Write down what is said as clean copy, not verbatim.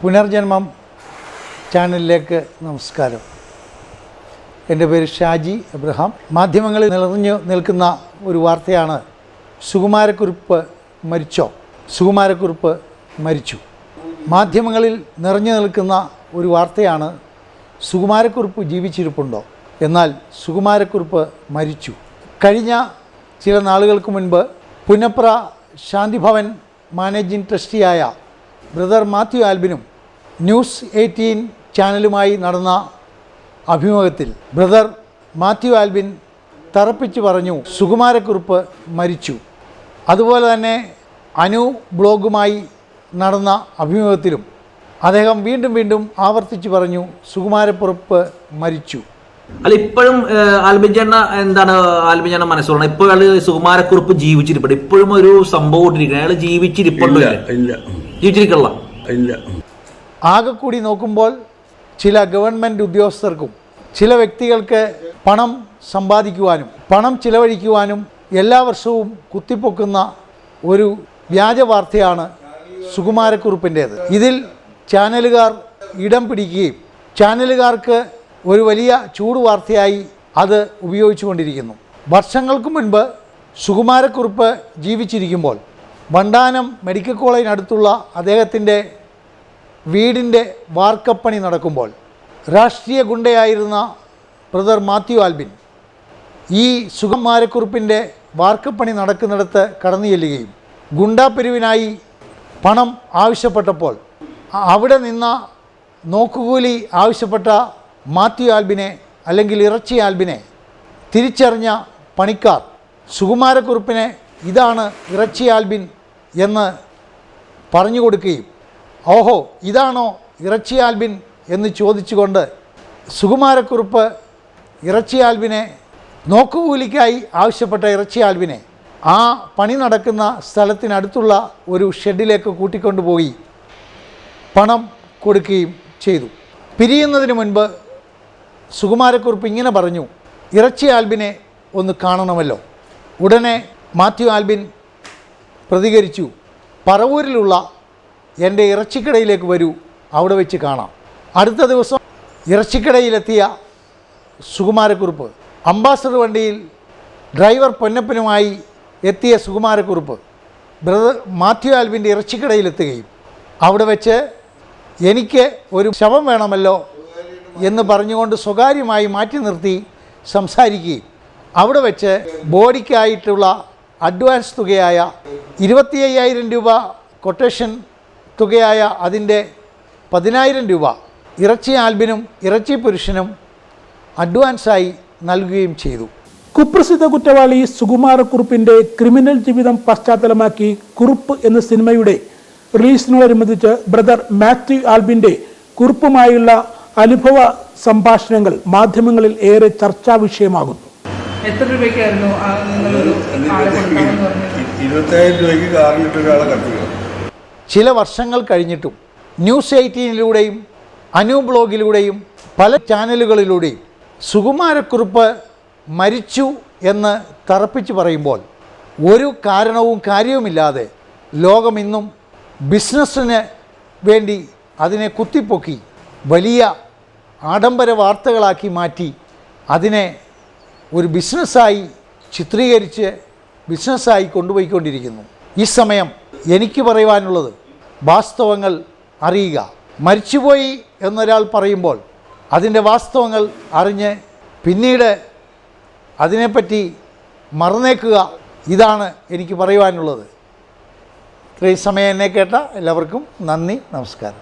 പുനർജന്മം ചാനലിലേക്ക് നമസ്കാരം. എൻ്റെ പേര് ഷാജി എബ്രഹാം. മാധ്യമങ്ങളിൽ നിറഞ്ഞു നിൽക്കുന്ന ഒരു വാർത്തയാണ് സുകുമാരക്കുറുപ്പ് മരിച്ചോ? സുകുമാരക്കുറുപ്പ് മരിച്ചു. മാധ്യമങ്ങളിൽ നിറഞ്ഞു നിൽക്കുന്ന ഒരു വാർത്തയാണ് സുകുമാരക്കുറുപ്പ് ജീവിച്ചിരിപ്പുണ്ടോ? എന്നാൽ സുകുമാരക്കുറുപ്പ് മരിച്ചു. കഴിഞ്ഞ ചില നാളുകൾക്ക് മുൻപ് പുന്നപ്ര ശാന്തിഭവൻ മാനേജിംഗ് ട്രസ്റ്റിയായ ബ്രദർ മാത്യു ആൽബിനും ന്യൂസ് 18 ചാനലുമായി നടന്ന അഭിമുഖത്തിൽ ബ്രദർ മാത്യു ആൽബിൻ തറപ്പിച്ച് പറഞ്ഞു സുകുമാരക്കുറുപ്പ് മരിച്ചു. അതുപോലെ തന്നെ അനു ബ്ലോഗുമായി നടന്ന അഭിമുഖത്തിലും അദ്ദേഹം വീണ്ടും ആവർത്തിച്ച് പറഞ്ഞു സുകുമാരക്കുറുപ്പ് മരിച്ചു. അല്ല, ഇപ്പോഴും ആൽബിൻചേട്ട എന്താണ് ആൽബിൻചേട്ട മനസ്സിലാണ് ഇപ്പോഴും സുകുമാരക്കുറുപ്പ് ജീവിച്ചിരിപ്പുണ്ട്? ഇപ്പോഴും ഒരു സംഭവം ഇട്ടിരിക്കണം, അയാൾ ജീവിച്ചിരിപ്പുണ്ടോ? ജീവിച്ചിരിക്കല്ല. ആകെ കൂടി നോക്കുമ്പോൾ ചില ഗവൺമെൻറ് ഉദ്യോഗസ്ഥർക്കും ചില വ്യക്തികൾക്ക് പണം സമ്പാദിക്കുവാനും പണം ചിലവഴിക്കുവാനും എല്ലാ വർഷവും കുത്തിപ്പൊക്കുന്ന ഒരു വ്യാജ വാർത്തയാണ് സുകുമാരക്കുറുപ്പിൻ്റേത്. ഇതിൽ ചാനലുകാർ ഇടം പിടിക്കുകയും ചാനലുകാർക്ക് ഒരു വലിയ ചൂട് വാർത്തയായി അത് ഉപയോഗിച്ചു കൊണ്ടിരിക്കുന്നു. വർഷങ്ങൾക്ക് മുൻപ് സുകുമാരക്കുറുപ്പ് ജീവിച്ചിരിക്കുമ്പോൾ വണ്ടാനം മെഡിക്കൽ കോളേജിനടുത്തുള്ള അദ്ദേഹത്തിൻ്റെ വീടിൻ്റെ വാർക്കപ്പണി നടക്കുമ്പോൾ രാഷ്ട്രീയ ഗുണ്ടയായിരുന്ന ബ്രദർ മാത്യു ആൽബിൻ ഈ സുകുമാരക്കുറുപ്പിൻ്റെ വാർക്കപ്പണി നടക്കുന്നിടത്ത് കടന്നു ചെല്ലുകയും ഗുണ്ടാപ്പെരുവിനായി പണം ആവശ്യപ്പെട്ടപ്പോൾ അവിടെ നിന്ന നോക്കുകൂലി ആവശ്യപ്പെട്ട മാത്യു ആൽബിനെ അല്ലെങ്കിൽ ഇറച്ചി ആൽബിനെ തിരിച്ചറിഞ്ഞ പണിക്കാർ സുകുമാരക്കുറുപ്പിനെ ഇതാണ് ഇറച്ചി ആൽബിൻ എന്ന് പറഞ്ഞു കൊടുക്കുകയും ഓഹോ ഇതാണോ ഇറച്ചി ആൽബിൻ എന്ന് ചോദിച്ചുകൊണ്ട് സുകുമാരക്കുറുപ്പ് ഇറച്ചി ആൽബിനെ നോക്കുകൂലിക്കായി ആവശ്യപ്പെട്ട ഇറച്ചി ആൽബിനെ ആ പണി നടക്കുന്ന സ്ഥലത്തിനടുത്തുള്ള ഒരു ഷെഡിലേക്ക് കൂട്ടിക്കൊണ്ടുപോയി പണം കൊടുക്കുകയും ചെയ്തു. പിരിയുന്നതിന് മുൻപ് സുകുമാരക്കുറുപ്പ് ഇങ്ങനെ പറഞ്ഞു ഇറച്ചി ആൽബിനെ ഒന്ന് കാണണമല്ലോ. ഉടനെ മാത്യു ആൽബിൻ പ്രതികരിച്ചു പറവൂരിലുള്ള എൻ്റെ ഇറച്ചിക്കടയിലേക്ക് വരൂ, അവിടെ വെച്ച് കാണാം. അടുത്ത ദിവസം ഇറച്ചിക്കടയിലെത്തിയ സുകുമാരക്കുറുപ്പ് അംബാസഡർ വണ്ടിയിൽ ഡ്രൈവർ പൊന്നപ്പനുമായി എത്തിയ സുകുമാരക്കുറുപ്പ് ബ്രദർ മാത്യു ആൽബിൻ്റെ ഇറച്ചിക്കടയിലെത്തുകയും അവിടെ വെച്ച് എനിക്ക് ഒരു ശവം വേണമല്ലോ എന്ന് പറഞ്ഞുകൊണ്ട് സ്വകാര്യമായി മാറ്റി നിർത്തി സംസാരിക്കുകയും അവിടെ വെച്ച് ബോഡിക്കായിട്ടുള്ള അഡ്വാൻസ് തുകയായ 25,000 രൂപ കൊട്ടേഷൻ തുകയായ അതിൻ്റെ 10,000 രൂപ ഇറച്ചി ആൽബിനും ഇറച്ചി പുരുഷനും അഡ്വാൻസായി നൽകുകയും ചെയ്തു. കുപ്രസിദ്ധ കുറ്റവാളി സുകുമാരക്കുറുപ്പിൻ്റെ ക്രിമിനൽ ജീവിതം പശ്ചാത്തലമാക്കി കുറുപ്പ് എന്ന സിനിമയുടെ റിലീസിനോടനുബന്ധിച്ച് ബ്രദർ മാത്യു ആൽബിൻ്റെ കുറുപ്പുമായുള്ള അനുഭവ സംഭാഷണങ്ങൾ മാധ്യമങ്ങളിൽ ഏറെ ചർച്ചാ വിഷയമാകുന്നു. എത്ര രൂപയ്ക്കായിരുന്നു 25,000 രൂപയ്ക്ക് കാറിലിട്ട് ഒരാളെ കത്തിക്കണം. ചില വർഷങ്ങൾ കഴിഞ്ഞിട്ടും ന്യൂസ് 18-ലൂടെയും അനു ബ്ലോഗിലൂടെയും പല ചാനലുകളിലൂടെയും സുകുമാരക്കുറുപ്പ് മരിച്ചു എന്ന് തറപ്പിച്ച് പറയുമ്പോൾ ഒരു കാരണവും കാര്യവുമില്ലാതെ ലോകം ഇന്നും ബിസിനസ്സിന് വേണ്ടി അതിനെ കുത്തിപ്പൊക്കി വലിയ ആഡംബര വാർത്തകളാക്കി മാറ്റി അതിനെ ഒരു ബിസിനസ്സായി ചിത്രീകരിച്ച് ബിസിനസ്സായി കൊണ്ടുപോയിക്കൊണ്ടിരിക്കുന്നു. ഈ സമയം എനിക്ക് പറയുവാനുള്ളത് വാസ്തവങ്ങൾ അറിയുക. മരിച്ചുപോയി എന്നൊരാൾ പറയുമ്പോൾ അതിൻ്റെ വാസ്തവങ്ങൾ അറിഞ്ഞ് പിന്നീട് അതിനെപ്പറ്റി മറന്നേക്കുക. ഇതാണ് എനിക്ക് പറയുവാനുള്ളത്. ഇത്രയും സമയം എന്നെ കേട്ട എല്ലാവർക്കും നന്ദി, നമസ്കാരം.